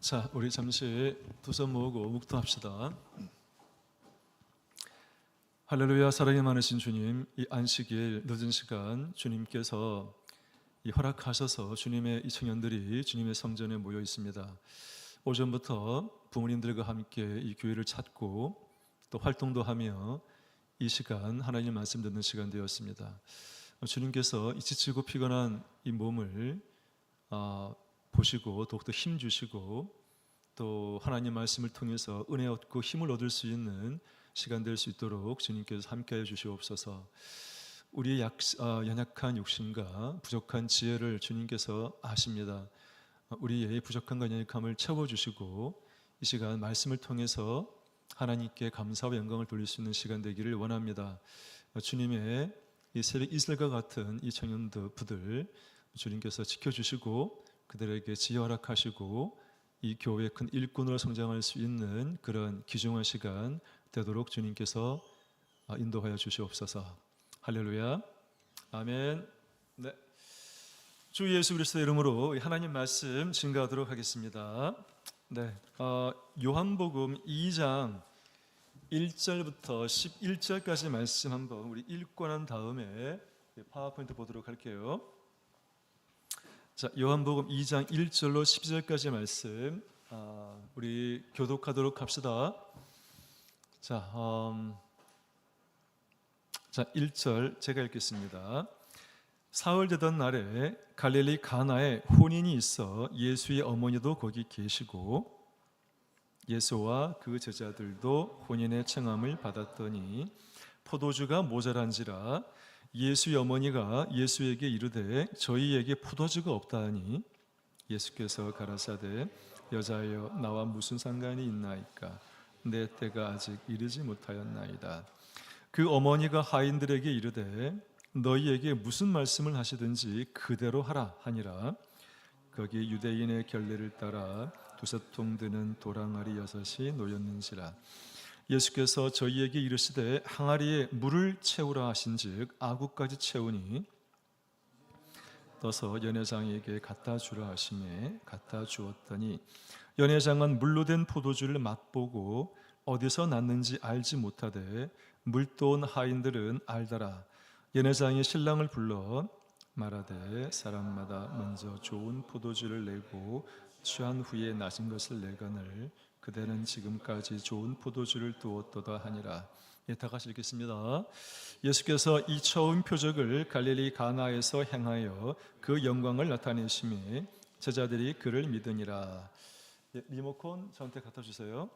자, 우리 잠시 두 손 모으고 묵도합시다. 할렐루야. 사랑이 많으신 주님, 이 안식일 늦은 시간 주님께서 허락하셔서 주님의 이 청년들이 주님의 성전에 모여 있습니다. 오전부터 부모님들과 함께 이 교회를 찾고 또 활동도 하며 이 시간 하나님 말씀 듣는 시간 되었습니다. 주님께서 이 지치고 피곤한 이 몸을 보시고 더욱더 힘 주시고 또 하나님 말씀을 통해서 은혜 얻고 힘을 얻을 수 있는 시간 될 수 있도록 주님께서 함께해 주시옵소서. 우리의 연약한 육신과 부족한 지혜를 주님께서 아십니다. 우리의 부족함과 연약함을 채워주시고 이 시간 말씀을 통해서 하나님께 감사와 영광을 돌릴 수 있는 시간 되기를 원합니다. 주님의 이 새벽 이슬과 같은 이 청년들 부들 주님께서 지켜주시고 그들에게 지혜 허락하시고 이 교회의 큰 일꾼으로 성장할 수 있는 그런 귀중한 시간 되도록 주님께서 인도하여 주시옵소서. 할렐루야. 아멘. 네. 주 예수 그리스도의 이름으로 하나님 말씀 증거하도록 하겠습니다. 네. 요한복음 2장 1절부터 11절까지 말씀 한번 우리 읽고 난 다음에 파워포인트 보도록 할게요. 자, 요한복음 2장 1절로 12절까지 말씀 우리 교독하도록 합시다. 자, 1절 제가 읽겠습니다. 사흘 되던 날에 갈릴리 가나에 혼인이 있어 예수의 어머니도 거기 계시고 예수와 그 제자들도 혼인의 청함을 받았더니 포도주가 모자란지라 예수의 어머니가 예수에게 이르되 저희에게 포도주가 없다 하니 예수께서 가라사대 여자여 나와 무슨 상관이 있나이까 내 때가 아직 이르지 못하였나이다. 그 어머니가 하인들에게 이르되 너희에게 무슨 말씀을 하시든지 그대로 하라 하니라. 거기 유대인의 결례를 따라 두세 통 드는 도랑아리 6이 놓였는지라. 예수께서 저희에게 이르시되 항아리에 물을 채우라 하신즉 아구까지 채우니 떠서 연회장에게 갖다 주라 하시매 갖다 주었더니 연회장은 물로 된 포도주를 맛보고 어디서 났는지 알지 못하되 물도온 하인들은 알더라. 연회장이 신랑을 불러 말하되 사람마다 먼저 좋은 포도주를 내고 취한 후에 나신 것을 내거늘 그대는 지금까지 좋은 포도주를 두었도다 하니라. 다 같이 읽겠습니다. 예수께서 이 처음 표적을 갈릴리 가나에서 행하여 그 영광을 나타내심에 제자들이 그를 믿으니라. 리모컨 저한테 갖다 주세요.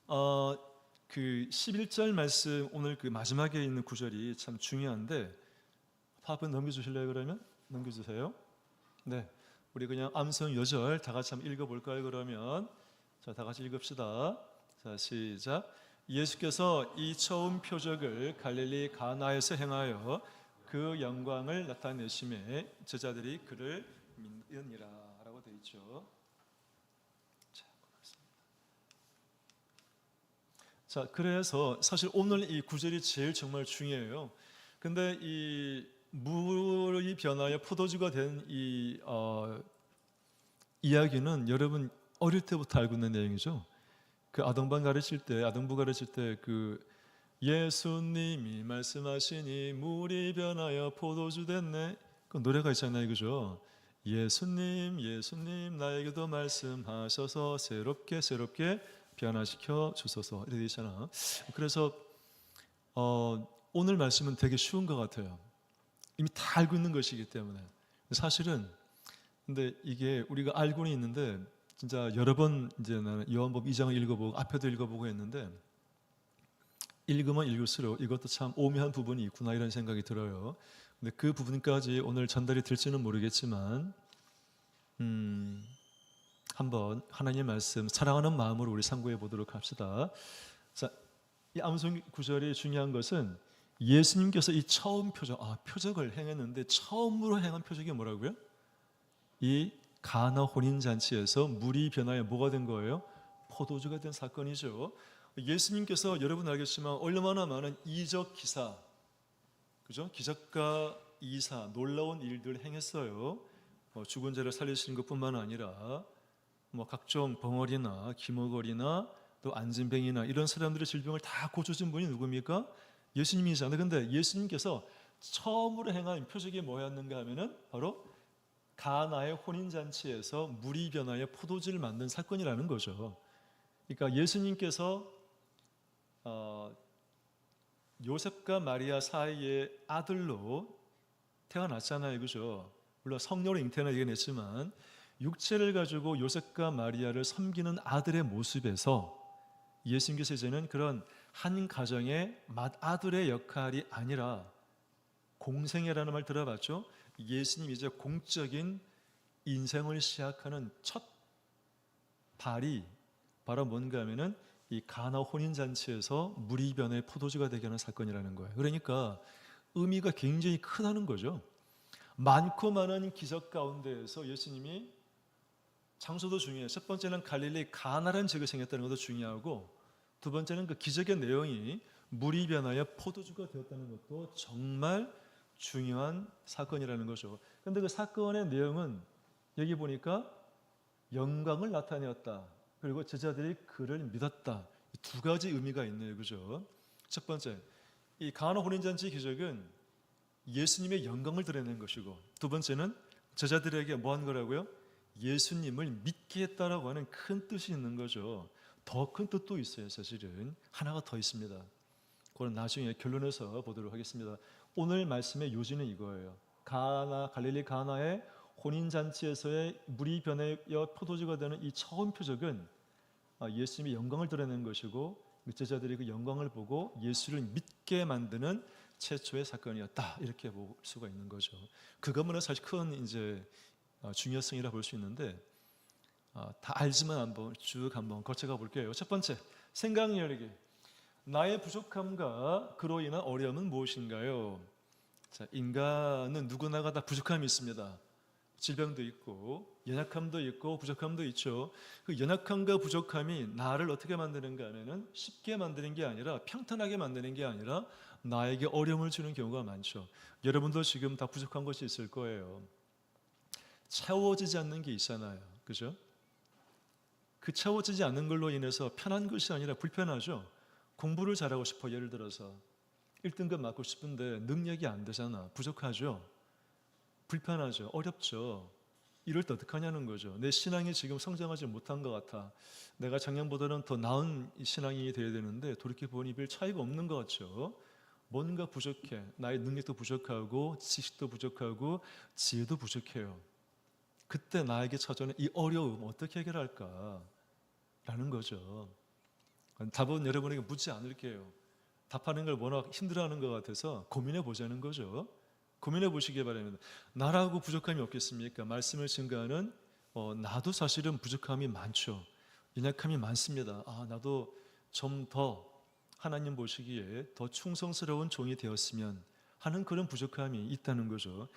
그 11절 말씀 오늘 그 마지막에 있는 구절이 참 중요한데 파편 넘겨주실래요? 그러면 넘겨주세요. 네, 우리 그냥 암송 요절 다 같이 한번 읽어볼까요? 그러면 자, 다 같이 읽읍시다. 자, 시작. 예수께서 이 처음 표적을 갈릴리 가나에서 행하여 그 영광을 나타내심에 제자들이 그를 믿으니라 라고 되어 있죠. 자, 그래서 사실 오늘 이 구절이 제일 정말 중요해요. 근데 이 물이 변하여 포도주가 된 이 이야기는 여러분 어릴 때부터 알고 있는 내용이죠. 그 아동부 가르칠 때 그 예수님이 말씀하시니 물이 변하여 포도주 됐네. 그 노래가 있잖아요, 그죠? 예수님, 예수님 나에게도 말씀하셔서 새롭게 변화시켜 주소서 이렇게 되잖아. 그래서 오늘 말씀은 되게 쉬운 것 같아요. 이미 다 알고 있는 것이기 때문에. 사실은 근데 이게 우리가 알고는 있는데 진짜 여러 번 이제 나는 요한복음 2장을 읽어보고 앞에도 읽어보고 했는데 읽으면 읽을수록 이것도 참 오묘한 부분이 있구나 이런 생각이 들어요. 근데 그 부분까지 오늘 전달이 될지는 모르겠지만 한번 하나님의 말씀 사랑하는 마음으로 우리 상고해 보도록 합시다. 자, 이 암송 구절이 중요한 것은 예수님께서 이 처음 표적을 행했는데 처음으로 행한 표적이 뭐라고요? 이 가나 혼인 잔치에서 물이 변하여 뭐가 된 거예요? 포도주가 된 사건이죠. 예수님께서 여러분 알겠지만 얼마나 많은 이적 기사, 그죠? 기적과 이사, 놀라운 일들 행했어요. 죽은 자를 살리시는 것뿐만 아니라 뭐 각종 벙어리나 기머거리나 또 안진뱅이나 이런 사람들의 질병을 다 고쳐준 분이 누굽니까? 예수님이잖아요. 근데 예수님께서 처음으로 행한 표적이 뭐였는가 하면은 바로 가나의 혼인잔치에서 물이 변하여 포도주를 만든 사건이라는 거죠. 그러니까 예수님께서 요셉과 마리아 사이의 아들로 태어났잖아요. 그죠? 물론 성령으로 잉태는 이긴 했지만 육체를 가지고 요셉과 마리아를 섬기는 아들의 모습에서 예수님께서 이제는 그런 한 가정의 맏아들의 역할이 아니라 공생애라는 말 들어봤죠? 예수님 이제 공적인 인생을 시작하는 첫 발이 바로 뭔가 하면은 이 가나 혼인잔치에서 물이 변해 포도주가 되게 하는 사건이라는 거예요. 그러니까 의미가 굉장히 크다는 거죠. 많고 많은 기적 가운데에서 예수님이 장소도 중요해요. 첫 번째는 갈릴리 가나라는 지역에 생겼다는 것도 중요하고, 두 번째는 그 기적의 내용이 물이 변하여 포도주가 되었다는 것도 정말 중요한 사건이라는 거죠. 그런데 그 사건의 내용은 여기 보니까 영광을 나타내었다. 그리고 제자들이 그를 믿었다. 두 가지 의미가 있네요. 그죠? 첫 번째, 이 가나 혼인잔치 기적은 예수님의 영광을 드러낸 것이고, 두 번째는 제자들에게 뭐 한 거라고요? 예수님을 믿게 했다라고 하는 큰 뜻이 있는 거죠. 더 큰 뜻도 있어요. 사실은 하나가 더 있습니다. 그건 나중에 결론에서 보도록 하겠습니다. 오늘 말씀의 요지는 이거예요. 갈릴리 가나의 혼인잔치에서의 물이 변하여 포도주가 되는 이 처음 표적은 예수님의 영광을 드러낸 것이고, 제자들이 그 영광을 보고 예수를 믿게 만드는 최초의 사건이었다. 이렇게 볼 수가 있는 거죠. 그것만은 사실 큰 이제 중요성이라 볼 수 있는데, 다 알지만 한번 거쳐가 볼게요. 첫 번째, 생각 열기. 나의 부족함과 그로 인한 어려움은 무엇인가요? 자, 인간은 누구나가 다 부족함이 있습니다. 질병도 있고 연약함도 있고 부족함도 있죠. 그 연약함과 부족함이 나를 어떻게 만드는가 하면은 쉽게 만드는 게 아니라, 평탄하게 만드는 게 아니라 나에게 어려움을 주는 경우가 많죠. 여러분도 지금 다 부족한 것이 있을 거예요. 채워지지 않는 게 있잖아요. 그죠? 그 채워지지 않는 걸로 인해서 편한 것이 아니라 불편하죠. 공부를 잘하고 싶어. 예를 들어서 1등급 맞고 싶은데 능력이 안 되잖아. 부족하죠. 불편하죠. 어렵죠. 이럴 때 어떻게 하냐는 거죠. 내 신앙이 지금 성장하지 못한 것 같아. 내가 작년보다는 더 나은 신앙이 되어야 되는데 돌이켜보니 별 차이가 없는 것 같죠. 뭔가 부족해. 나의 능력도 부족하고 지식도 부족하고 지혜도 부족해요. 그때 나에게 찾아오는 이 어려움 어떻게 해결할까? 라는 거죠. 답은 여러분에게 묻지 않을게요. 답하는 걸 워낙 힘들어하는 것 같아서 고민해 보자는 거죠. 고민해 보시기 바랍니다. 나라고 부족함이 없겠습니까? 말씀을 증거하는 나도 사실은 부족함이 많죠. 연약함이 많습니다. 나도 좀 더 하나님 보시기에 더 충성스러운 종이 되었으면 하는 그런 부족함이 있다는 거죠.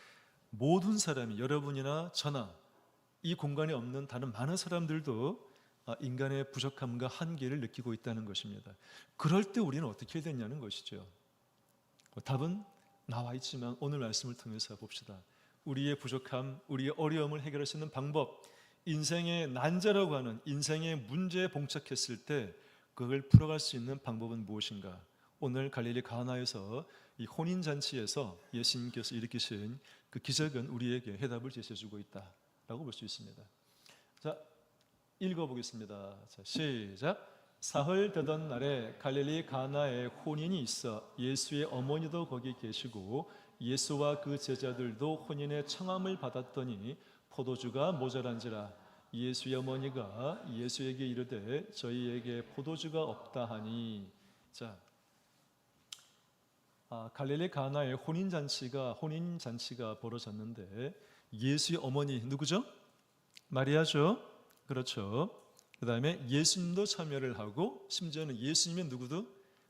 모든 사람이, 여러분이나 저나 이 공간에 없는 다른 많은 사람들도 인간의 부족함과 한계를 느끼고 있다는 것입니다. 그럴 때 우리는 어떻게 해야 되냐는 것이죠. 답은 나와 있지만 오늘 말씀을 통해서 봅시다. 우리의 부족함, 우리의 어려움을 해결할 수 있는 방법, 인생의 난제라고 하는 인생의 문제에 봉착했을 때 그걸 풀어갈 수 있는 방법은 무엇인가? 오늘 갈릴리 가나에서 이 혼인잔치에서 예수님께서 일으키신 그 기적은 우리에게 해답을 제시해주고 있다라고 볼 수 있습니다. 자, 읽어보겠습니다. 자, 시작. 사흘 되던 날에 갈릴리 가나에 혼인이 있어 예수의 어머니도 거기 계시고 예수와 그 제자들도 혼인의 청함을 받았더니 포도주가 모자란지라. 예수의 어머니가 예수에게 이르되 저희에게 포도주가 없다 하니. 자, 갈릴리 가나에 혼인잔치가 벌어졌는데 예수의 어머니 누구죠? 마리아죠. 그렇죠. 그 다음에 예수님도 참여를 하고 심지어는 예수님의 누구도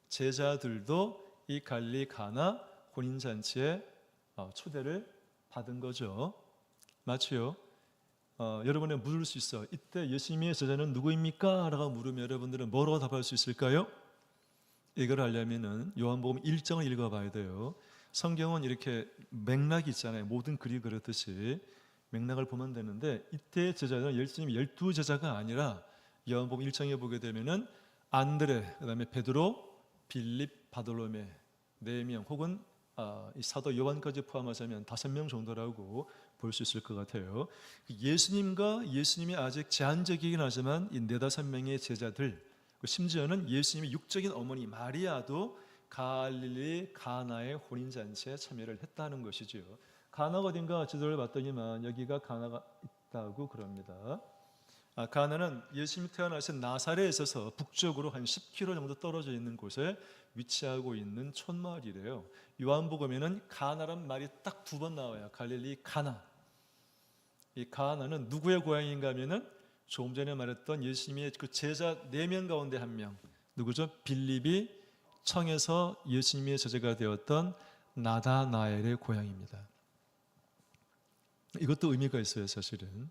제자들도 이 갈릴리 가나 혼인잔치에 초대를 받은 거죠. 맞죠? 여러분이 물을 수 있어. 이때 예수님의 제자는 누구입니까? 라고 물으면 여러분들은 뭐라고 답할 수 있을까요? 이걸 하려면은 요한복음 1장을 읽어봐야 돼요. 성경은 이렇게 맥락이 있잖아요. 모든 글이 그렇듯이 맥락을 보면 되는데, 이때 제자들은 예수님 12제자가 아니라 요한복음 1장에 보게 되면은 안드레, 그다음에 베드로, 빌립, 바돌로메 4명, 혹은 이 사도 요한까지 포함하자면 5명 정도라고 볼 수 있을 것 같아요. 예수님과 예수님이 아직 제한적이긴 하지만 이 4-5명의 제자들, 심지어는 예수님의 육적인 어머니 마리아도 갈릴리 가나의 혼인잔치에 참여를 했다는 것이죠. 가나가 어딘가 지도를 봤더니만 여기가 가나가 있다고 그럽니다. 가나는 예수님이 태어나신 나사렛에 있어서 북쪽으로 한 10km 정도 떨어져 있는 곳에 위치하고 있는 촌마을이래요. 요한복음에는 가나란 말이 딱 2번 나와요. 갈릴리 가나. 이 가나는 누구의 고향인가 하면은 조금 전에 말했던 예수님의 그 제자 4명 가운데 한 명, 누구죠? 빌립이 청에서 예수님의 제자가 되었던 나다나엘의 고향입니다. 이것도 의미가 있어요, 사실은.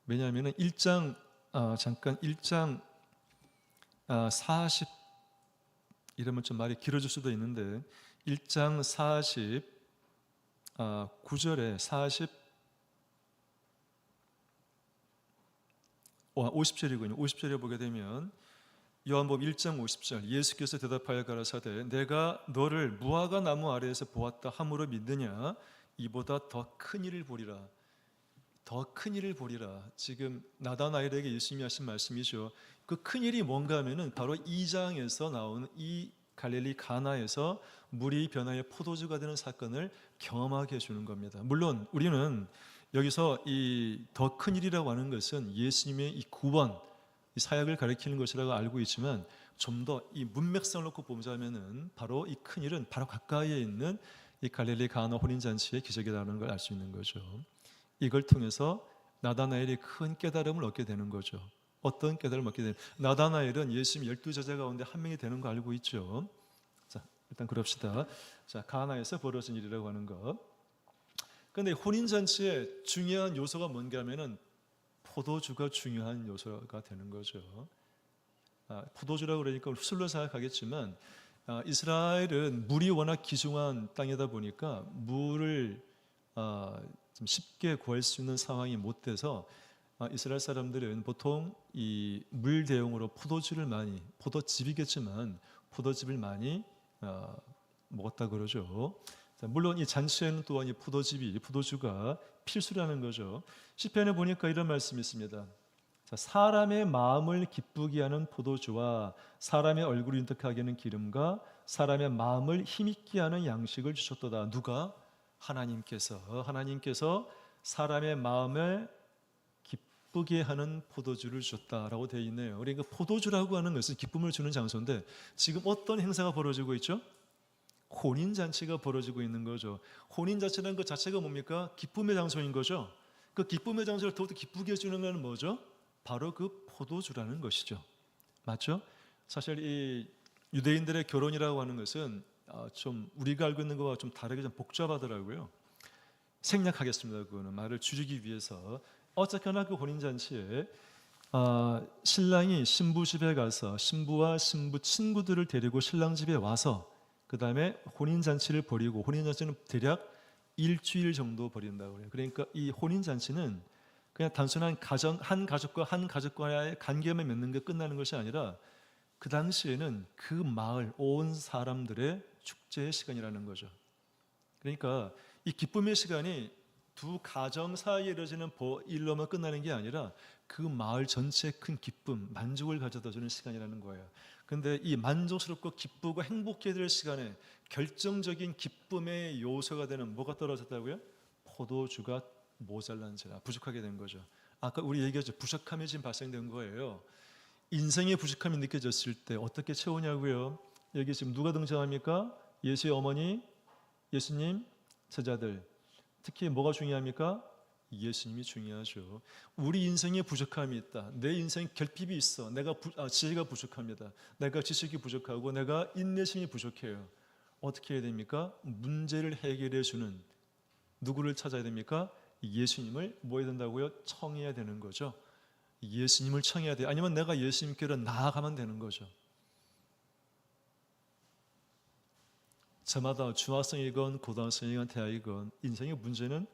왜냐하면 1장 40, 이러면 좀 말이 길어질 수도 있는데 1장 49절에 50절이군요. 50절에 보게 되면 요한복음 1장 50절, 예수께서 대답하여 가라사대 내가 너를 무화과 나무 아래에서 보았다 함으로 믿느냐? 이보다 더 큰 일을 보리라. 더 큰 일을 보리라. 지금 나다나엘에게 예수님이 하신 말씀이죠. 그 큰 일이 뭔가 하면은 바로 2장에서 나오는 이 갈릴리 가나에서 물이 변하여 포도주가 되는 사건을 경험하게 해주는 겁니다. 물론 우리는 여기서 이 더 큰 일이라고 하는 것은 예수님의 이 구원, 이 사역을 가리키는 것이라고 알고 있지만 좀 더 이 문맥상을 놓고 보자면은 바로 이 큰 일은 바로 가까이에 있는 이 갈릴리 가나 혼인잔치의 기적이라는 걸 알 수 있는 거죠. 이걸 통해서 나다나엘이 큰 깨달음을 얻게 되는 거죠. 어떤 깨달음을 얻게 되는? 나다나엘은 예수님 12제자 가운데 한 명이 되는 거 알고 있죠. 자, 일단 그럽시다. 자, 가나에서 벌어진 일이라고 하는 것. 그런데 혼인잔치의 중요한 요소가 뭔가 하면은 포도주가 중요한 요소가 되는 거죠. 포도주라고 그러니까 술로 생각하겠지만 이스라엘은 물이 워낙 귀중한 땅이다 보니까 물을 좀 쉽게 구할 수 있는 상황이 못 돼서 이스라엘 사람들은 보통 이 물 대용으로 포도주를 많이, 포도즙이겠지만 포도즙을 많이 먹었다 그러죠. 물론 이 잔치에는 또한 이 포도주가 필수라는 거죠. 시편에 보니까 이런 말씀이 있습니다. 자, 사람의 마음을 기쁘게 하는 포도주와 사람의 얼굴을 윤택하게 하는 기름과 사람의 마음을 힘있게 하는 양식을 주셨도다. 누가? 하나님께서 사람의 마음을 기쁘게 하는 포도주를 주셨다라고 되어 있네요. 그러니까 포도주라고 하는 것은 기쁨을 주는 장소인데 지금 어떤 행사가 벌어지고 있죠? 혼인잔치가 벌어지고 있는 거죠. 혼인잔치라는 것 자체가 뭡니까? 기쁨의 장소인 거죠. 그 기쁨의 장소를 더욱더 기쁘게 해주는 것은 뭐죠? 바로 그 포도주라는 것이죠. 맞죠? 사실 이 유대인들의 결혼이라고 하는 것은 좀 우리가 알고 있는 것과 좀 다르게 좀 복잡하더라고요. 생략하겠습니다. 그거는 말을 줄이기 위해서. 어쨌거나 그 혼인잔치에 신랑이 신부 집에 가서 신부와 신부 친구들을 데리고 신랑 집에 와서 그 다음에 혼인잔치를 벌이고, 혼인잔치는 대략 일주일 정도 벌인다고 해요. 그러니까 이 혼인잔치는 그냥 단순한 한 가족과 한 가족과의 관계만 맺는 게 끝나는 것이 아니라 그 당시에는 그 마을 온 사람들의 축제의 시간이라는 거죠. 그러니까 이 기쁨의 시간이 두 가정 사이에 이루어지는 일로만 끝나는 게 아니라 그 마을 전체의 큰 기쁨, 만족을 가져다 주는 시간이라는 거예요. 그런데 이 만족스럽고 기쁘고 행복해야 될 시간에 결정적인 기쁨의 요소가 되는 뭐가 떨어졌다고요? 포도주가 모자란지라, 부족하게 된 거죠. 아까 우리 얘기했죠. 부족함이 지금 발생된 거예요. 인생의 부족함이 느껴졌을 때 어떻게 채우냐고요? 여기 지금 누가 등장합니까? 예수의 어머니, 예수님, 제자들. 특히 뭐가 중요합니까? 예수님이 중요하죠. 우리 인생에 부족함이 있다. 내 인생에 결핍이 있어. 내가 지혜가 부족합니다. 내가 지식이 부족하고 내가 인내심이 부족해요. 어떻게 해야 됩니까? 문제를 해결해 주는 누구를 찾아야 됩니까? 예수님을 뭐 해야 된다고요? 청해야 되는 거죠. 예수님을 청해야 돼. 아니면 내가 예수님께로 나아가면 되는 거죠. 저마다 중학생이건 고등학생이건 대학이건 인생의 문제는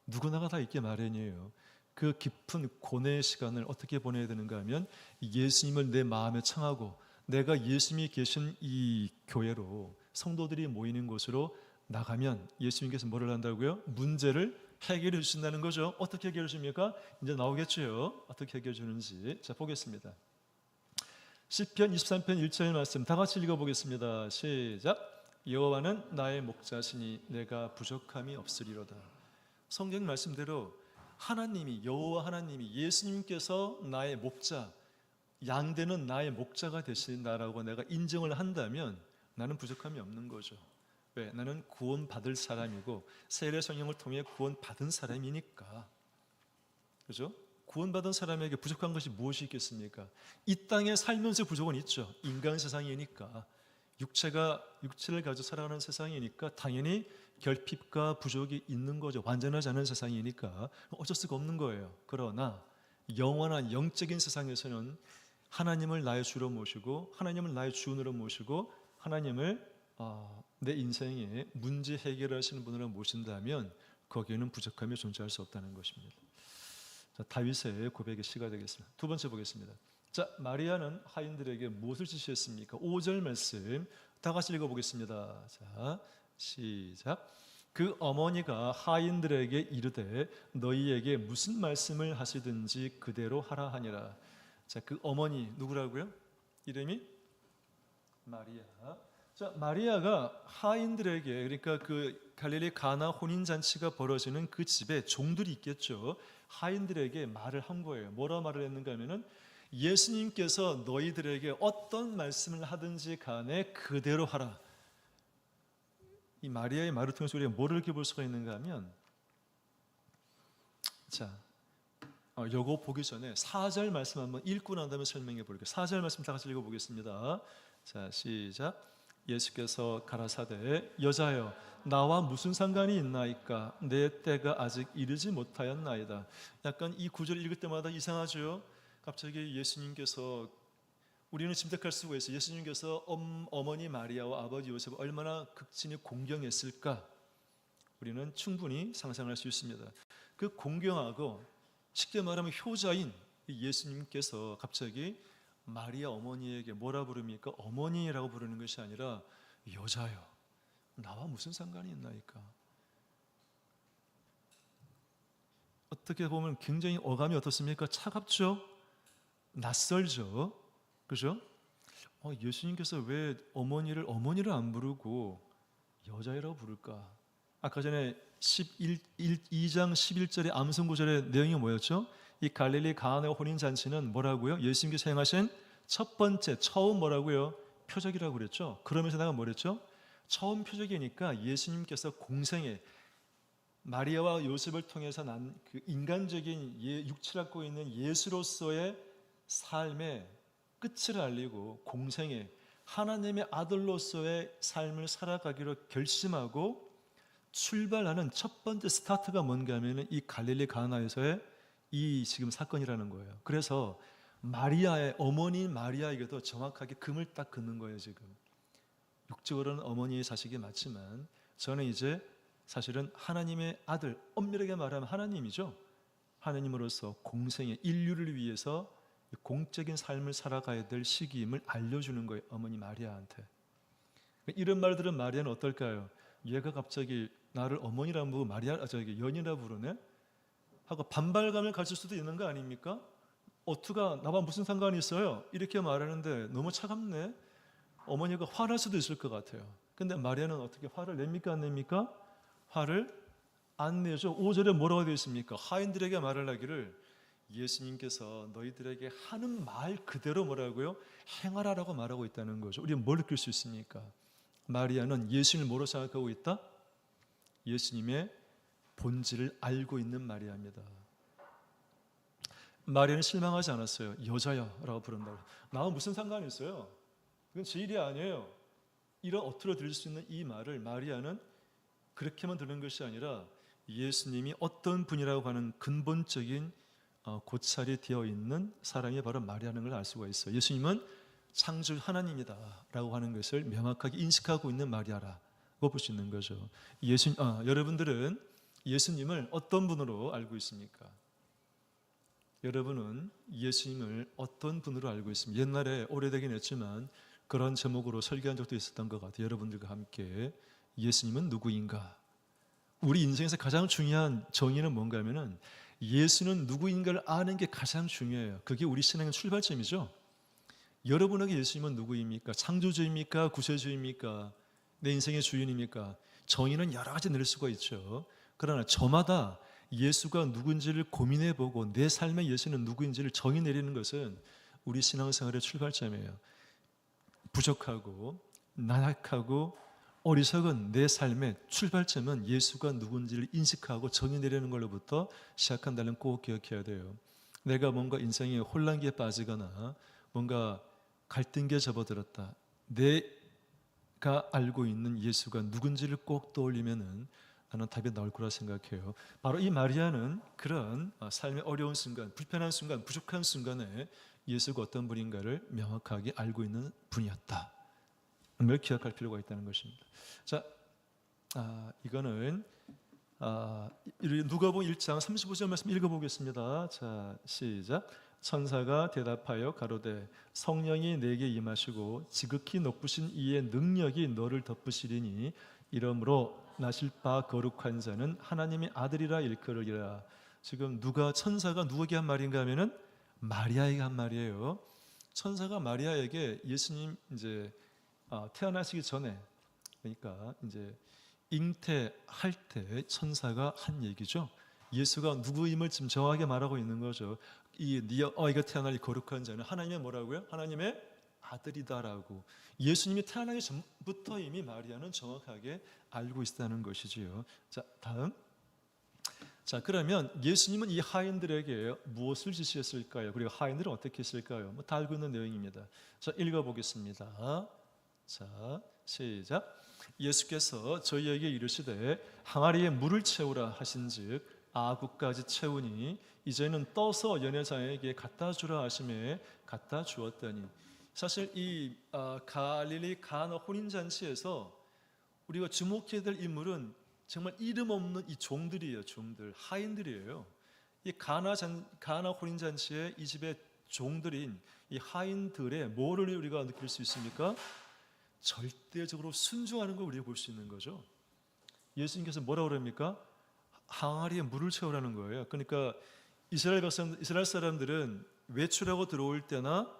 누구나가 다 있기 마련이에요. 그 깊은 고뇌의 시간을 어떻게 보내야 되는가 하면 예수님을 내 마음에 청하고 내가 예수님이 계신 이 교회로 성도들이 모이는 곳으로 나가면 예수님께서 뭐를 한다고요? 문제를 해결해 주신다는 거죠. 어떻게 해결해 줍니까? 이제 나오겠죠. 어떻게 해결해 주는지. 자, 보겠습니다. 시편 23편 1절 말씀 다 같이 읽어보겠습니다. 시작. 여호와는 나의 목자시니 내가 부족함이 없으리로다. 성경 말씀대로 하나님이, 여호와 하나님이, 예수님께서 나의 목자, 양되는 나의 목자가 되신다라고 내가 인정을 한다면 나는 부족함이 없는 거죠. 왜? 나는 구원받을 사람이고 세례 성령을 통해 구원받은 사람이니까. 그죠? 구원받은 사람에게 부족한 것이 무엇이 있겠습니까? 이 땅에 살면서 부족은 있죠. 인간 세상이니까. 육체를 가지고 살아가는 세상이니까 당연히 결핍과 부족이 있는 거죠. 완전하지 않은 세상이니까 어쩔 수가 없는 거예요. 그러나 영원한 영적인 세상에서는 하나님을 나의 주로 모시고 하나님을 나의 주인으로 모시고 하나님을 내 인생에 문제 해결하시는 분으로 모신다면 거기에는 부족함이 존재할 수 없다는 것입니다. 자, 다윗의 고백의 시가 되겠습니다. 두 번째 보겠습니다. 자, 마리아는 하인들에게 무엇을 지시했습니까? 5절 말씀 다 같이 읽어보겠습니다. 자, 시작. 그 어머니가 하인들에게 이르되 너희에게 무슨 말씀을 하시든지 그대로 하라 하니라. 자, 그 어머니 누구라고요? 이름이 마리아. 자, 마리아가 하인들에게, 그러니까 그 갈릴리 가나 혼인 잔치가 벌어지는 그 집에 종들이 있겠죠. 하인들에게 말을 한 거예요. 뭐라 말을 했는가 하면은 예수님께서 너희들에게 어떤 말씀을 하든지 간에 그대로 하라. 이 마리아의 말을 통해서 우리가 뭐를 이렇게 볼 수가 있는가 하면, 자, 요거 보기 전에 4절 말씀 한번 읽고 난 다음에 설명해 볼게요. 4절 말씀 다 같이 읽어보겠습니다. 자, 시작. 예수께서 가라사대 여자여 나와 무슨 상관이 있나이까 내 때가 아직 이르지 못하였나이다. 약간 이 구절 읽을 때마다 이상하죠. 갑자기 예수님께서, 우리는 짐작할 수가 있어요. 예수님께서 어머니 마리아와 아버지 요셉을 얼마나 극진히 공경했을까 우리는 충분히 상상할 수 있습니다. 그 공경하고 쉽게 말하면 효자인 예수님께서 갑자기 마리아 어머니에게 뭐라 부릅니까? 어머니라고 부르는 것이 아니라 여자여 나와 무슨 상관이 있나이까. 어떻게 보면 굉장히 어감이 어떻습니까? 차갑죠? 낯설죠? 그죠? 예수님께서 왜 어머니를 안 부르고 여자애라고 부를까? 아까 전에 2장 11절의 암송 구절의 내용이 뭐였죠? 이 갈릴리 가나 혼인 잔치는 뭐라고요? 예수님께서 행하신 첫 번째, 처음 뭐라고요? 표적이라고 그랬죠? 그러면서 내가 뭐랬죠? 처음 표적이니까 예수님께서 공생에 마리아와 요셉을 통해서 난 그 인간적인 육체를 갖고 있는 예수로서의 삶의 끝을 알리고 공생에 하나님의 아들로서의 삶을 살아가기로 결심하고 출발하는 첫 번째 스타트가 뭔가 하면 이 갈릴리 가나에서의 이 지금 사건이라는 거예요. 그래서 마리아의 어머니 마리아에게도 정확하게 금을 딱 긋는 거예요. 지금 육적으로는 어머니의 자식이 맞지만 저는 이제 사실은 하나님의 아들, 엄밀하게 말하면 하나님이죠. 하나님으로서 공생의 인류를 위해서 공적인 삶을 살아가야 될 시기임을 알려주는 거예요. 어머니 마리아한테. 이런 말 들은 마리아는 어떨까요? 얘가 갑자기 나를 어머니라 부르고 연이라 부르네? 하고 반발감을 가질 수도 있는 거 아닙니까? 어투가 나와 무슨 상관이 있어요? 이렇게 말하는데 너무 차갑네. 어머니가 화날 수도 있을 것 같아요. 근데 마리아는 어떻게 화를 냅니까? 안 냅니까? 화를 안 내죠. 5절에 뭐라고 되어 있습니까? 하인들에게 말을 하기를 예수님께서 너희들에게 하는 말 그대로 뭐라고요? 행하라라고 말하고 있다는 거죠. 우리는 뭘 느낄 수 있습니까? 마리아는 예수님을 뭐로 생각하고 있다? 예수님의 본질을 알고 있는 마리아입니다. 마리아는 실망하지 않았어요. 여자야라고 부른다고. 나와 무슨 상관이 있어요? 그건 제 일이 아니에요. 이런 어투로 들릴 수 있는 이 말을 마리아는 그렇게만 들은 것이 아니라 예수님이 어떤 분이라고 하는 근본적인 고찰이 되어 있는 사람이 바로 마리아라는 걸 알 수가 있어요. 예수님은 창조 하나님이다 라고 하는 것을 명확하게 인식하고 있는 마리아라고 볼 수 있는 거죠. 여러분들은 예수님을 어떤 분으로 알고 있습니까? 여러분은 예수님을 어떤 분으로 알고 있습니까? 옛날에 오래되긴 했지만 그런 제목으로 설교한 적도 있었던 것 같아요. 여러분들과 함께 예수님은 누구인가? 우리 인생에서 가장 중요한 정의는 뭔가 하면은 예수는 누구인가를 아는 게 가장 중요해요. 그게 우리 신앙의 출발점이죠. 여러분에게 예수님은 누구입니까? 창조주입니까? 구세주입니까? 내 인생의 주인입니까? 정의는 여러 가지 내릴 수가 있죠. 그러나 저마다 예수가 누군지를 고민해보고 내 삶의 예수는 누구인지를 정의 내리는 것은 우리 신앙생활의 출발점이에요. 부족하고 나약하고 어리석은 내 삶의 출발점은 예수가 누군지를 인식하고 정의 내리는 걸로부터 시작한다는 꼭 기억해야 돼요. 내가 뭔가 인생의 혼란기에 빠지거나 뭔가 갈등기에 접어들었다. 내가 알고 있는 예수가 누군지를 꼭 떠올리면은 나는 답이 나올 거라 생각해요. 바로 이 마리아는 그런 삶의 어려운 순간, 불편한 순간, 부족한 순간에 예수가 어떤 분인가를 명확하게 알고 있는 분이었다. 을 기억할 필요가 있다는 것입니다. 자, 이거는 누가복음 1장 35절 말씀 읽어보겠습니다. 자, 시작. 천사가 대답하여 가로되 성령이 내게 임하시고 지극히 높으신 이의 능력이 너를 덮으시리니 이러므로 나실 바 거룩한 자는 하나님의 아들이라 일컬으리라. 지금 천사가 누구에게 한 말인가 하면은 마리아에게 한 말이에요. 천사가 마리아에게 예수님 이제 태어나시기 전에, 그러니까 이제 잉태할 때 천사가 한 얘기죠. 예수가 누구임을 지금 정확하게 말하고 있는 거죠. 네 아이가 태어날 이 거룩한 자는 하나님의 뭐라고요? 하나님의 아들이다라고. 예수님이 태어나기 전부터 이미 마리아는 정확하게 알고 있다는 것이지요. 자, 다음. 자, 그러면 예수님은 이 하인들에게 무엇을 지시했을까요? 그리고 하인들은 어떻게 했을까요? 다 알고 있는 내용입니다. 자, 읽어보겠습니다. 자, 시작. 예수께서 저희에게 이르시되 항아리에 물을 채우라 하신즉 아구까지 채우니 이제는 떠서 연회장에게 갖다 주라 하심에 갖다 주었더니. 사실 이 갈릴리 가나 혼인잔치에서 우리가 주목해야 될 인물은 정말 이름 없는 이 종들이에요. 종들, 하인들이에요. 이 가나 혼인잔치에 이 집의 종들인 이 하인들의 뭐를 우리가 느낄 수 있습니까? 절대적으로 순종하는 걸 우리가 볼 수 있는 거죠. 예수님께서 뭐라고 그럽니까? 항아리에 물을 채우라는 거예요. 그러니까 이스라엘 사람들은 외출하고 들어올 때나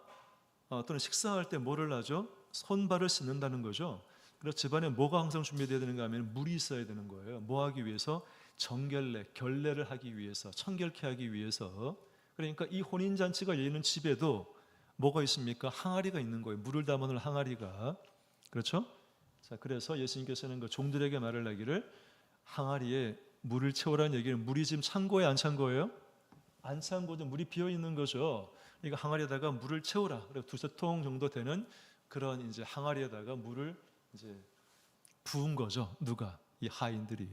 또는 식사할 때 뭐를 하죠? 손발을 씻는다는 거죠. 그래서 집안에 뭐가 항상 준비되어야 되는가 하면 물이 있어야 되는 거예요. 뭐 하기 위해서? 정결례, 결례를 하기 위해서, 청결케 하기 위해서. 그러니까 이 혼인잔치가 열리는 집에도 뭐가 있습니까? 항아리가 있는 거예요. 물을 담아놓을 항아리가. 그렇죠? 자, 그래서 예수님께서는 그 종들에게 말을 하기를 항아리에 물을 채우라는 얘기는 물이 지금 찬 거예요, 안 찬 거예요? 안 찬 거죠. 물이 비어 있는 거죠. 그러니까 항아리에다가 물을 채우라. 그리고 두세 통 정도 되는 그런 이제 항아리에다가 물을 이제 부은 거죠. 누가? 이 하인들이.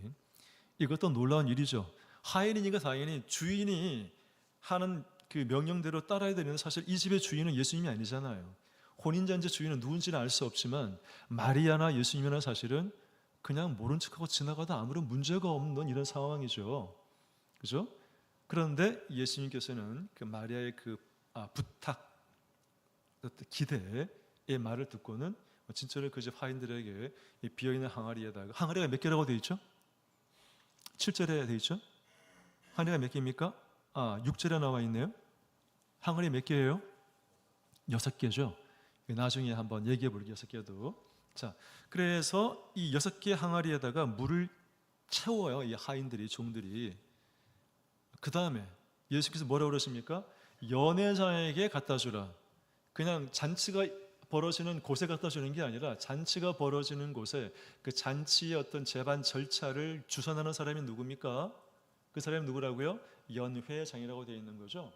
이것도 놀라운 일이죠. 하인이니까 당연히 주인이 하는 그 명령대로 따라야 되는, 사실 이 집의 주인은 예수님이 아니잖아요. 혼인잔치 주인은 누군지는 알 수 없지만 마리아나 예수님이나 사실은 그냥 모른 척하고 지나가다 아무런 문제가 없는 이런 상황이죠. 그죠? 그런데 예수님께서는 그 마리아의 그 부탁, 기대의 말을 듣고는 진짜로 그 집 하인들에게 이 비어있는 항아리에다가, 항아리가 몇 개라고 되어 있죠? 7절에 되어 있죠? 항아리가 몇 개입니까? 6절에 나와 있네요. 항아리 몇 개예요? 6개죠. 나중에 한번 얘기해 볼게요. 6개도. 자, 그래서 이 6개 항아리에다가 물을 채워요. 이 하인들이, 종들이. 그 다음에 예수께서 뭐라고 그러십니까? 연회장에게 갖다 주라. 그냥 잔치가 벌어지는 곳에 갖다 주는 게 아니라 잔치가 벌어지는 곳에 그 잔치의 어떤 재반 절차를 주선하는 사람이 누굽니까? 그 사람이 누구라고요? 연회장이라고 되어 있는 거죠.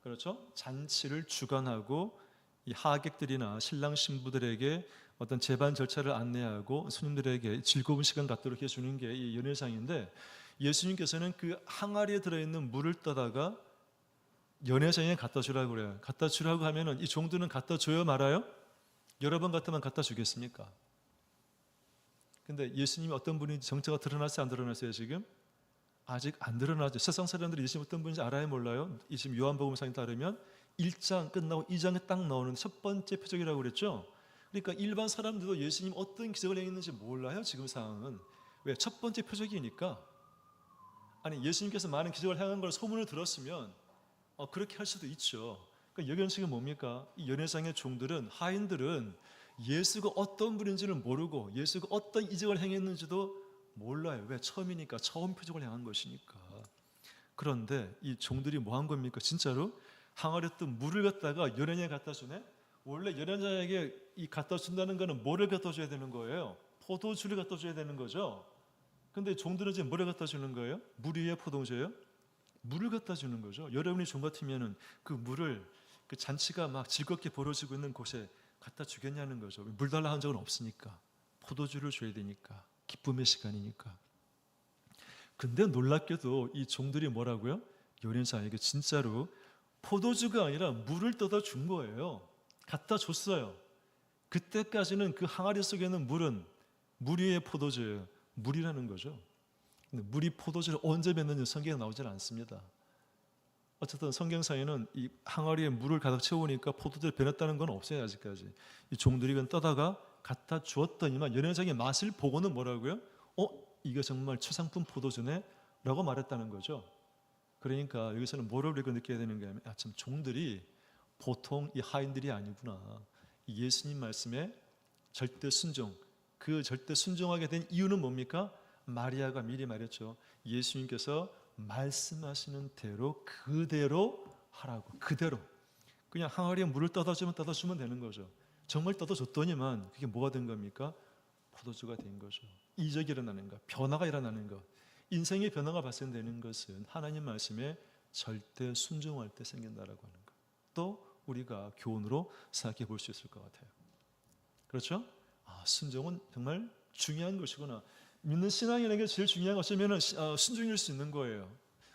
그렇죠? 잔치를 주관하고 이 하객들이나 신랑 신부들에게 어떤 재반 절차를 안내하고 손님들에게 즐거운 시간 갖도록 해주는 게 이 연회장인데, 예수님께서는 그 항아리에 들어있는 물을 떠다가 연회장에 갖다 주라고 그래요. 갖다 주라고 하면은 이 종들은 갖다 줘요, 말아요? 여러 번 같으면 갖다 주겠습니까? 근데 예수님이 어떤 분인지 정체가 드러났어요, 안 드러났어요, 지금? 아직 안 드러나죠. 세상 사람들이 예수님 어떤 분인지 알아요, 몰라요? 이 지금 요한복음상에 따르면 1장 끝나고 2장에 딱 나오는 첫 번째 표적이라고 그랬죠. 그러니까 일반 사람들도 예수님 어떤 기적을 행했는지 몰라요, 지금 상황은. 왜? 첫 번째 표적이니까. 아니, 예수님께서 많은 기적을 행한 걸 소문을 들었으면 그렇게 할 수도 있죠. 그러니까 여기는 지금 뭡니까? 이 연회장의 종들은, 하인들은 예수가 어떤 분인지를 모르고 예수가 어떤 이적을 행했는지도 몰라요. 왜? 처음이니까, 처음 표적을 행한 것이니까. 그런데 이 종들이 뭐 한 겁니까? 진짜로 항아리에 뜬 물을 갖다가 연회장에 갖다 주네? 원래 연회장에게 이 갖다 준다는 거는 뭐를 갖다 줘야 되는 거예요? 포도주를 갖다 줘야 되는 거죠. 근데 종들은 지금 뭐를 갖다 주는 거예요? 물 위에 포도주예요? 물을 갖다 주는 거죠. 여러분이 종 같으면은 그 물을, 그 잔치가 막 즐겁게 벌어지고 있는 곳에 갖다 주겠냐는 거죠. 물 달라 한 적은 없으니까. 포도주를 줘야 되니까. 기쁨의 시간이니까. 근데 놀랍게도 이 종들이 뭐라고요? 연회장에게 진짜로 포도주가 아니라 물을 떠다 준 거예요. 갖다 줬어요. 그때까지는 그 항아리 속에 있는 물은 물 위에 포도주예요. 물이라는 거죠. 근데 물이 포도주를 언제 맺는지 성경에 나오질 않습니다. 어쨌든 성경상에는 이 항아리에 물을 가득 채우니까 포도주를 변했다는 건 없어요, 아직까지. 이 종들이 그건 떠다가 갖다 주었더니만 연회장의 맛을 보고는 뭐라고요? 이게 정말 최상품 포도주네? 라고 말했다는 거죠. 그러니까 여기서는 뭐를 우리가 느껴야 되는 게, 참 종들이 보통 이 하인들이 아니구나. 이 예수님 말씀에 절대 순종, 그 절대 순종하게 된 이유는 뭡니까? 마리아가 미리 말했죠. 예수님께서 말씀하시는 대로 그대로 하라고. 그대로. 그냥 항아리에 물을 떠다주면 되는 거죠. 정말 떠다줬더니만 그게 뭐가 된 겁니까? 포도주가 된 거죠. 이적이 일어나는 것, 변화가 일어나는 것. 인생의 변화가 발생되는 것은 하나님 말씀에 절대 순종할 때 생긴다라고 하는 것. 또 우리가 교훈으로 생각해 볼 수 있을 것 같아요. 그렇죠? 순종은 정말 중요한 것이구나. 믿는 신앙인에게 제일 중요한 것 어쩌면 순종일 수 있는 거예요.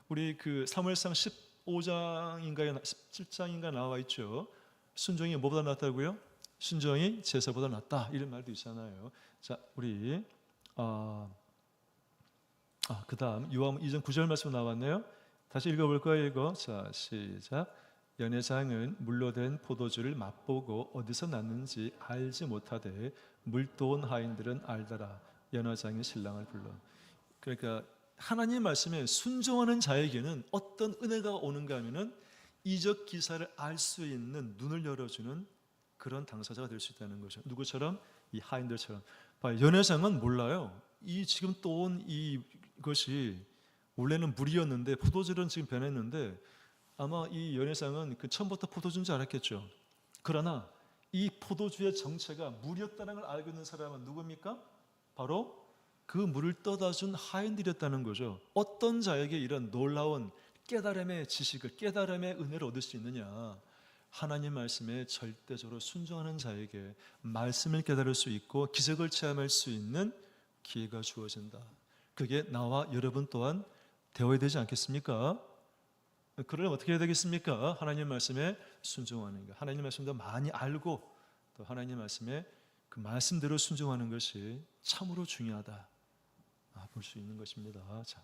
우리 그 사무엘상 15장인가요? 17장인가 나와 있죠. 순종이 뭐보다 낫다고요? 순종이 제사보다 낫다. 이런 말도 있잖아요. 자, 우리 그 다음 요한복음 2장 9절 말씀 나왔네요. 다시 읽어볼까요? 이거. 자, 시작. 연회장은 물로 된 포도주를 맛보고 어디서 났는지 알지 못하되 물도온 하인들은 알더라. 연회장이 신랑을 불러. 그러니까 하나님 말씀에 순종하는 자에게는 어떤 은혜가 오는가 하면은 이적 기사를 알 수 있는 눈을 열어주는 그런 당사자가 될 수 있다는 거죠. 누구처럼? 이 하인들처럼. 연회장은 몰라요. 이 지금 또 온 이것이 원래는 물이었는데 포도주는 지금 변했는데 아마 이 연회장은 그 처음부터 포도주인 줄 알았겠죠. 그러나 이 포도주의 정체가 물이었다는 걸 알고 있는 사람은 누굽니까? 바로 그 물을 떠다 준 하인들이었다는 거죠. 어떤 자에게 이런 놀라운 깨달음의 지식을, 깨달음의 은혜를 얻을 수 있느냐? 하나님 말씀에 절대적으로 순종하는 자에게 말씀을 깨달을 수 있고 기적을 체험할 수 있는 기회가 주어진다. 그게 나와 여러분 또한 되어야 되지 않겠습니까? 그러려면 어떻게 해야 되겠습니까? 하나님 말씀에 순종하는 것. 하나님 말씀도 많이 알고 또 하나님 말씀에 그 말씀대로 순종하는 것이 참으로 중요하다. 볼 수 있는 것입니다. 자,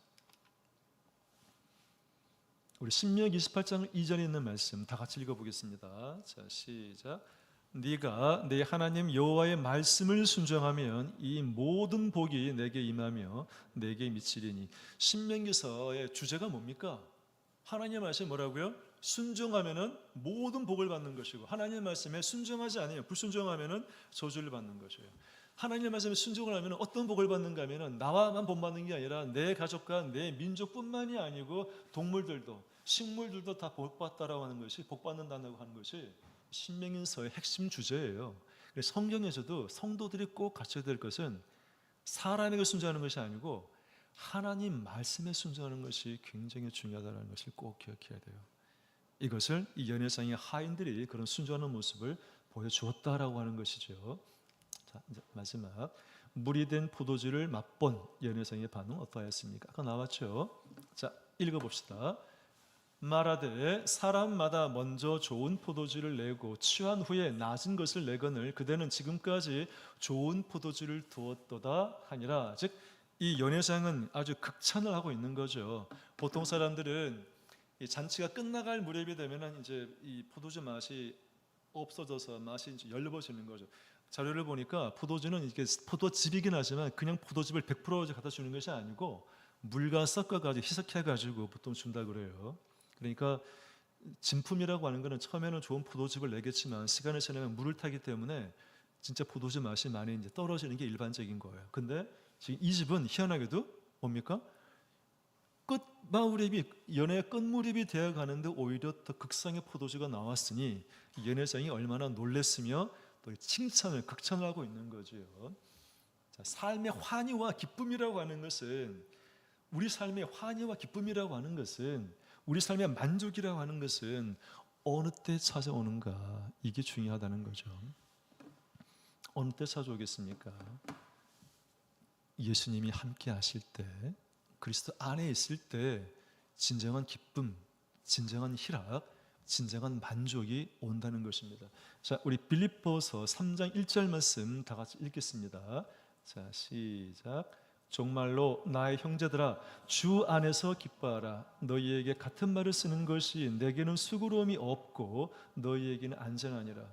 우리 신명기 28장 2절에 있는 말씀 다 같이 읽어보겠습니다. 자, 시작. 네가 네 하나님 여호와의 말씀을 순종하면 이 모든 복이 내게 임하며 내게 미치리니. 신명기서의 주제가 뭡니까? 하나님 말씀 뭐라고요? 순종하면은 모든 복을 받는 것이고 하나님 말씀에 순종하지 않으면 불순종하면은 저주를 받는 것이에요. 하나님 말씀에 순종을 하면 어떤 복을 받는가 하면은 나와만 복 받는 게 아니라 내 가족과 내 민족뿐만이 아니고 동물들도 식물들도 다 복 받다라고 하는 것이, 복 받는다고 하는 것이 신명기서의 핵심 주제예요. 그래서 성경에서도 성도들이 꼭 갖춰야 될 것은 사람에게 순종하는 것이 아니고 하나님 말씀에 순종하는 것이 굉장히 중요하다는 것을 꼭 기억해야 돼요. 이것을 이 연회장의 하인들이 그런 순종하는 모습을 보여주었다라고 하는 것이죠. 자, 이제 마지막 물이 된 포도주를 맛본 연회장의 반응 어떠하였습니까? 아까 나왔죠. 자, 읽어봅시다. 말하되 사람마다 먼저 좋은 포도주를 내고 취한 후에 낮은 것을 내거늘 그대는 지금까지 좋은 포도주를 두었도다 하니라. 즉 이 연회장은 아주 극찬을 하고 있는 거죠. 보통 사람들은 이 잔치가 끝나갈 무렵이 되면은 이제 이 포도주 맛이 없어져서 맛이 이제 열려버지는 거죠. 자료를 보니까 포도주는 이게 포도즙이긴 하지만 그냥 포도즙을 100% 갖다 주는 것이 아니고 물과 섞어가지고 희석해가지고 보통 준다 그래요. 그러니까 진품이라고 하는 거는 처음에는 좋은 포도즙을 내겠지만 시간을 지나면 물을 타기 때문에 진짜 포도즙 맛이 많이 이제 떨어지는 게 일반적인 거예요. 근데 지금 이 집은 희한하게도 뭡니까? 끝마무렵이 연애의 끝무렵이 되어 가는데 오히려 더 극상의 포도주가 나왔으니 연회장이 얼마나 놀랬으며 또 칭찬을 극찬을 하고 있는 거죠. 자, 삶의 환희와 기쁨이라고 하는 것은 우리 삶의 환희와 기쁨이라고 하는 것은 우리 삶의 만족이라고 하는 것은 어느 때 찾아오는가 이게 중요하다는 거죠. 어느 때 찾아오겠습니까? 예수님이 함께 하실 때 그리스도 안에 있을 때 진정한 기쁨, 진정한 희락, 진정한 만족이 온다는 것입니다. 자, 우리 빌립보서 3장 1절 말씀 다 같이 읽겠습니다. 자, 시작. 정말로 나의 형제들아 주 안에서 기뻐하라. 너희에게 같은 말을 쓰는 것이 내게는 수고로움이 없고 너희에게는 안전하니라.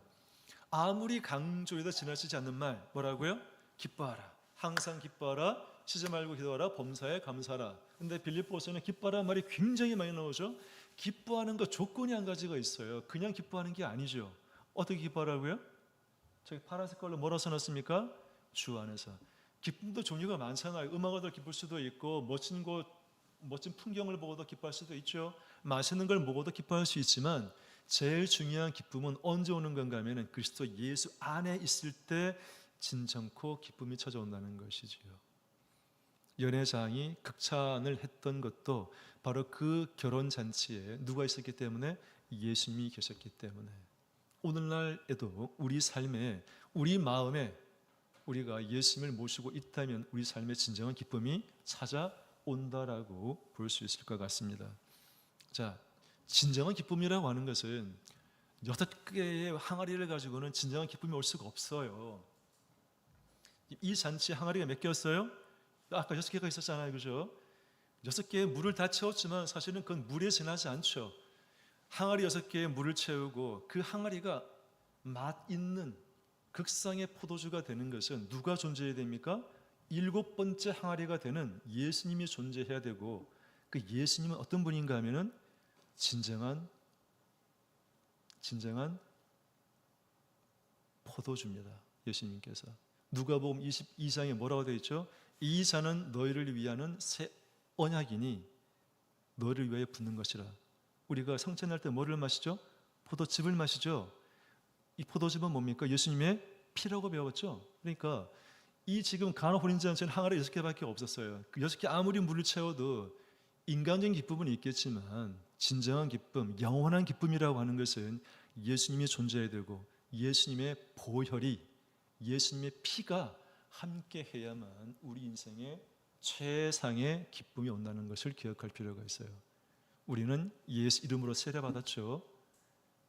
아무리 강조해도 지나치지 않는 말 뭐라고요? 기뻐하라. 항상 기뻐하라. 쉬지 말고 기도하라. 범사에 감사하라. 근데 빌립보서는 기뻐하라는 말이 굉장히 많이 나오죠. 기뻐하는 것 조건이 한 가지가 있어요. 그냥 기뻐하는 게 아니죠. 어떻게 기뻐하라고요? 저기 파란색 걸로 뭐라 써놨습니까? 주 안에서. 기쁨도 종류가 많잖아요. 음악을 들어 기쁠 수도 있고 멋진 곳, 멋진 풍경을 보고도 기뻐할 수도 있죠. 맛있는 걸 먹어도 기뻐할 수 있지만 제일 중요한 기쁨은 언제 오는 건가 하면 그리스도 예수 안에 있을 때 진정코 기쁨이 찾아온다는 것이지요. 연회장이 극찬을 했던 것도 바로 그 결혼잔치에 누가 있었기 때문에 예수님이 계셨기 때문에 오늘날에도 우리 삶에 우리 마음에 우리가 예수님을 모시고 있다면 우리 삶의 진정한 기쁨이 찾아온다라고 볼 수 있을 것 같습니다. 자, 진정한 기쁨이라고 하는 것은 6개의 항아리를 가지고는 진정한 기쁨이 올 수가 없어요. 이 잔치 항아리가 몇 개였어요? 아까 6개가 있었잖아요. 그죠? 6개의 물을 다 채웠지만 사실은 그건 물에 지나지 않죠. 항아리 6개의 물을 채우고 그 항아리가 맛있는 극상의 포도주가 되는 것은 누가 존재해야 됩니까? 7번째 항아리가 되는 예수님이 존재해야 되고 그 예수님은 어떤 분인가 하면은 진정한 포도주입니다. 예수님께서. 누가복음 22장에 뭐라고 되어 있죠? 이 잔은 너희를 위하는 새 언약이니 너희를 위하여 붓는 것이라. 우리가 성찬할 때 뭐를 마시죠? 포도즙을 마시죠. 이 포도즙은 뭡니까? 예수님의 피라고 배웠죠. 그러니까 이 지금 가나 혼인잔치는 항아리 6개밖에 없었어요. 그 6개 아무리 물을 채워도 인간적인 기쁨은 있겠지만 진정한 기쁨, 영원한 기쁨이라고 하는 것은 예수님이 존재해야 되고 예수님의 보혈이 예수님의 피가 함께 해야만 우리 인생에 최상의 기쁨이 온다는 것을 기억할 필요가 있어요. 우리는 예수 이름으로 세례받았죠.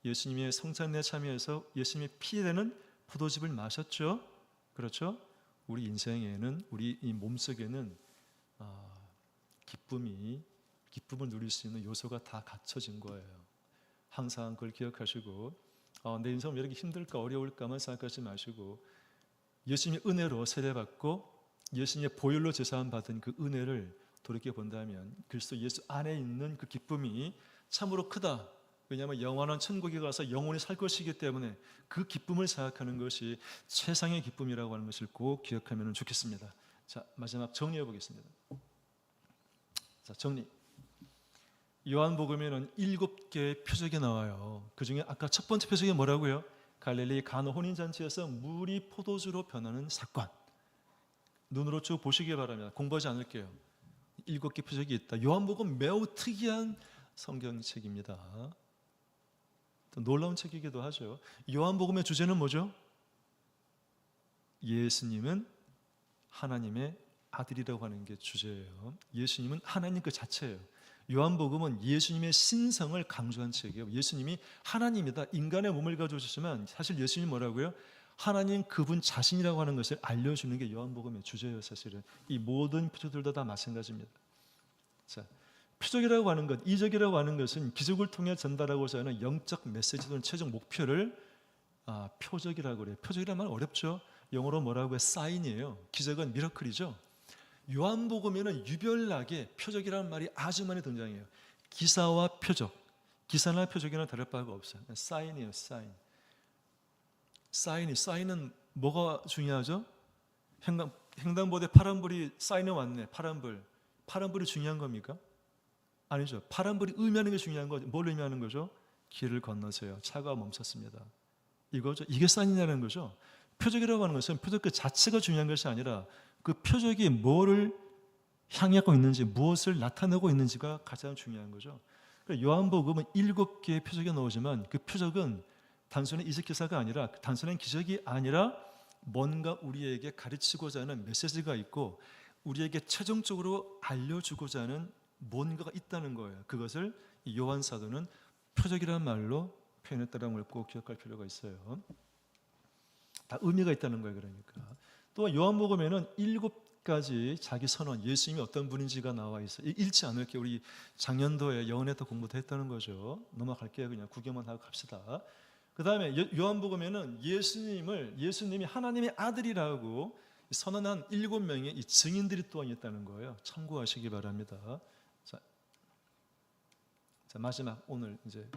예수님의 성찬에 참여해서 예수님의 피에 되는 포도즙을 마셨죠. 그렇죠? 우리 인생에는 우리 이 몸속에는 기쁨을 누릴 수 있는 요소가 다 갖춰진 거예요. 항상 그걸 기억하시고 내 인생은 왜 이렇게 힘들까 어려울까만 생각하지 마시고 예수님의 은혜로 세례받고 예수님의 보혈로 제사함 받은 그 은혜를 돌이켜 본다면 그리스도 예수 안에 있는 그 기쁨이 참으로 크다. 왜냐하면 영원한 천국에 가서 영원히 살 것이기 때문에 그 기쁨을 생각하는 것이 최상의 기쁨이라고 하는 것을 꼭 기억하면 좋겠습니다. 자, 마지막 정리해 보겠습니다. 자, 정리. 요한복음에는 7개의 표적이 나와요. 그 중에 아까 첫 번째 표적이 뭐라고요? 갈릴리 가나 혼인잔치에서 물이 포도주로 변하는 사건. 눈으로 쭉 보시기 바랍니다. 공부하지 않을게요. 7개 표적이 있다. 요한복음 매우 특이한 성경책입니다. 또 놀라운 책이기도 하죠. 요한복음의 주제는 뭐죠? 예수님은 하나님의 아들이라고 하는 게 주제예요. 예수님은 하나님 그 자체예요. 요한복음은 예수님의 신성을 강조한 책이에요. 예수님이 하나님이다. 인간의 몸을 가져오셨지만 사실 예수님이 뭐라고요? 하나님 그분 자신이라고 하는 것을 알려주는 게 요한복음의 주제예요. 사실은 이 모든 표적들도 다 마찬가지입니다. 자, 표적이라고 하는 것, 이적이라고 하는 것은 기적을 통해 전달하고자 하는 영적 메시지 또는 최종 목표를 표적이라고 그래요. 표적이라는 말 어렵죠. 영어로 뭐라고 해요? 사인이에요. 기적은 미러클이죠. 요한복음에는 유별나게 표적이라는 말이 아주 많이 등장해요. 기사와 표적, 기사나 표적이나 다를 바가 없어요. 사인이에요. 사인은 뭐가 중요하죠? 횡단보도에 파란불이 사인에 왔네. 파란불이 중요한 겁니까? 아니죠. 파란불이 의미하는 게 중요한 거죠. 뭘 의미하는 거죠? 길을 건너세요. 차가 멈췄습니다. 이거죠. 이게 사인이라는 거죠. 표적이라고 하는 것은 표적 그 자체가 중요한 것이 아니라 그 표적이 뭐를 향하고 있는지, 무엇을 나타내고 있는지가 가장 중요한 거죠. 요한복음은 7개의 표적이 나오지만 그 표적은 단순히 이적 기사가 아니라, 단순한 기적이 아니라 뭔가 우리에게 가르치고자 하는 메시지가 있고 우리에게 최종적으로 알려주고자 하는 뭔가가 있다는 거예요. 그것을 요한 사도는 표적이라는 말로 표현했다는 걸 꼭 기억할 필요가 있어요. 다 의미가 있다는 거예요. 그러니까 또 요한복음에는 7가지 자기 선언, 예수님이 어떤 분인지가 나와 있어요. 읽지 않을게요. 우리 작년도에 영원에서 공부도 했다는 거죠. 넘어갈게요. 그냥 구경만 하고 갑시다. 그 다음에 요한복음에는 예수님이 하나님의 아들이라고 선언한 7명의 이 증인들이 또한 있다는 거예요. 참고하시기 바랍니다. 자, 마지막 오늘 이제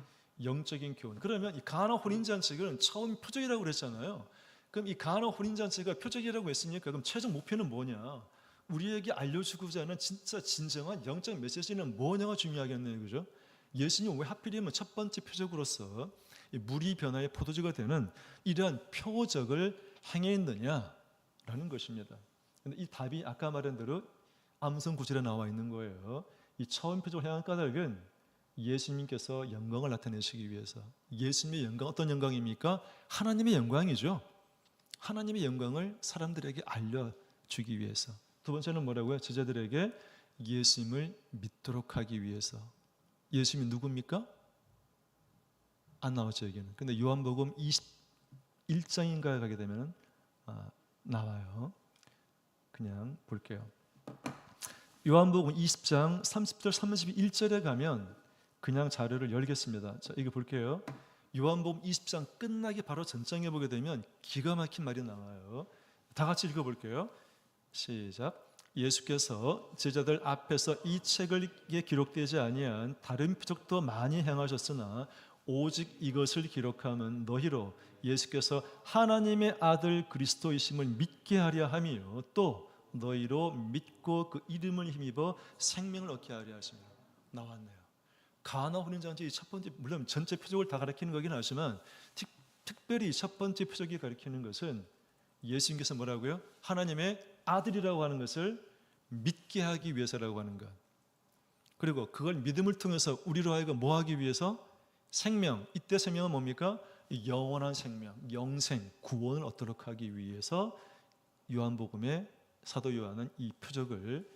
영적인 교훈. 그러면 이 가나 혼인잔치는 처음 표적이라고 그랬잖아요. 그럼 이 가나 혼인잔치가 표적이라고 했으니까 그럼 최종 목표는 뭐냐? 우리에게 알려주고자 하는 진짜 진정한 영적 메시지는 뭐냐가 중요하겠네요. 그죠? 예수님 왜 하필이면 첫 번째 표적으로서 물이 변화의 포도주가 되는 이러한 표적을 행했느냐라는 것입니다. 근데 이 답이 아까 말한 대로 암송 구절에 나와 있는 거예요. 이 처음 표적을 행한 까닭은 예수님께서 영광을 나타내시기 위해서. 예수님의 영광, 어떤 영광입니까? 하나님의 영광이죠. 하나님의 영광을 사람들에게 알려주기 위해서. 두 번째는 뭐라고요? 제자들에게 예수님을 믿도록 하기 위해서. 예수님이 누굽니까? 안 나왔죠, 여기는. 근데 요한복음 21장인가에 가게 되면 나와요. 그냥 볼게요. 요한복음 20장 30절 31절에 가면 그냥 자료를 열겠습니다. 자, 이거 볼게요. 요한복음 20장 끝나기 바로 전장에 보게 되면 기가 막힌 말이 나와요. 다 같이 읽어볼게요. 시작. 예수께서 제자들 앞에서 이 책을 기록되지 아니한 다른 표적도 많이 행하셨으나 오직 이것을 기록함은 너희로 예수께서 하나님의 아들 그리스도이심을 믿게 하려 함이요 또 너희로 믿고 그 이름을 힘입어 생명을 얻게 하려 하십니다. 나왔네요. 가나 혼인잔치 첫 번째, 물론 전체 표적을 다 가리키는 거긴 하지만 특별히 첫 번째 표적이 가리키는 것은 예수님께서 뭐라고요? 하나님의 아들이라고 하는 것을 믿게 하기 위해서라고 하는 것. 그리고 그걸 믿음을 통해서 우리로 하여금 뭐 하기 위해서? 생명, 이때 생명은 뭡니까? 영원한 생명, 영생, 구원을 얻도록 하기 위해서 요한복음에 사도 요한은 이 표적을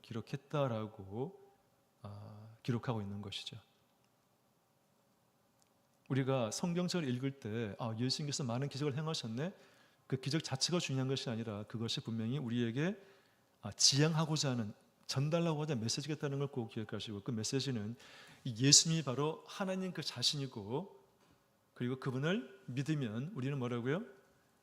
기록했다라고 기록하고 있는 것이죠. 우리가 성경책을 읽을 때 예수님께서 많은 기적을 행하셨네. 그 기적 자체가 중요한 것이 아니라 그것이 분명히 우리에게 지향하고자 하는, 전달하고자 하는 메시지가 있다는 걸 꼭 기억하시고, 그 메시지는 예수님이 바로 하나님 그 자신이고, 그리고 그분을 믿으면 우리는 뭐라고요?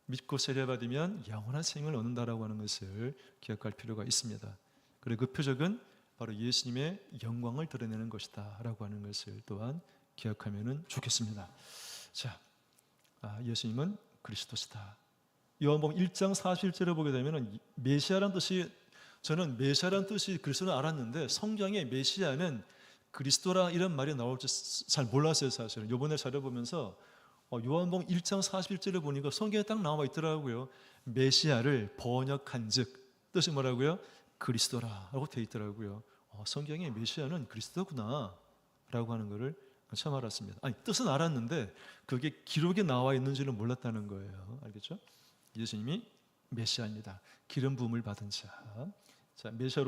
믿고 세례받으면 영원한 생명을 얻는다라고 하는 것을 기억할 필요가 있습니다. 그리고 그 표적은 바로 예수님의 영광을 드러내는 것이다 라고 하는 것을 또한 기억하면 좋겠습니다. 자, 예수님은 그리스도시다. 요한복음 1장 41절에 보게 되면 메시아란 뜻이, 저는 메시아란 뜻이 그리스도는 알았는데 성경에 메시아는 그리스도라 이런 말이 나올지 잘 몰랐어요. 사실은 이번에 자료 보면서 요한복음 1장 41절을 보니까 성경에 딱 나와 있더라고요. 메시아를 번역한 즉 뜻이 뭐라고요? 그리스도라고 되어 있더라고요. 성경에 메시아는 그리스도구나 라고 하는 것을 처음 알았습니다. 아니, 뜻은 알았는데 그게 기록에 나와 있는지는 몰랐다는 거예요. 알겠죠? 예수님이 메시아입니다. 기름 부음을 받은 자. 자, 메시아로